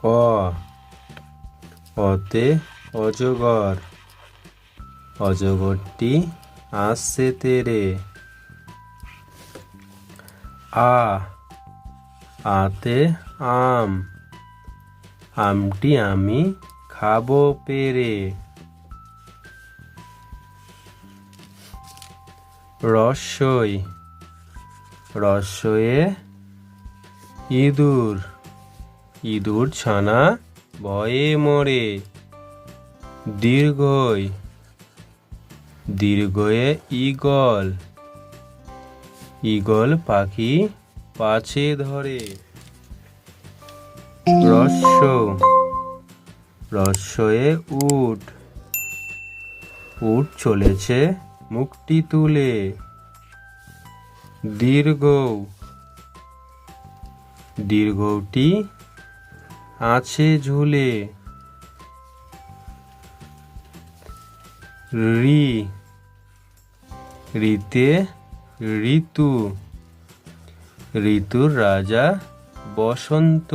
অ, অতে অজগর, অজগরটি আসছে তেরে। আ, আতে আম, আমটি আমি খাবো পেরে। রস্যই, রস্যয়ে ইঁদুর, ইঁদুর ছানা ভয়ে মরে। দীর্ঘই, দীর্ঘয়ে ঈগল, ঈগল পাখি পাছে ধরে। রস্য, রস্যয়ে উট, উট চলেছে মুখটি তুলে। দীর্ঘ, দীর্ঘটি আছে ঝুলে। ঋ, ঋতে ঋতু, ঋতুর রাজা বসন্ত।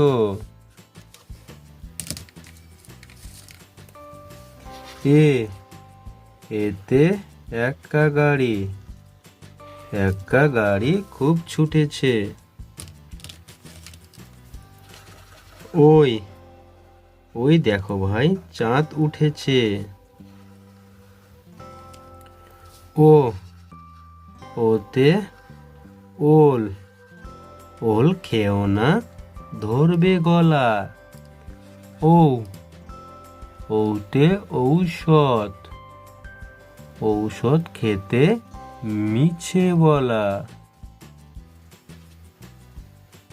এ, এতে এক্কা গাড়ি, এক্কা গাড়ি খুব ছুটেছে। ওই, ওই দেখো ভাই চাঁদ উঠেছে। ও, ওতে ওল, ওল খেও না ধরবে গলা। ও, ওতে ঔষধ, ঔষধ খেতে মিছে বলা।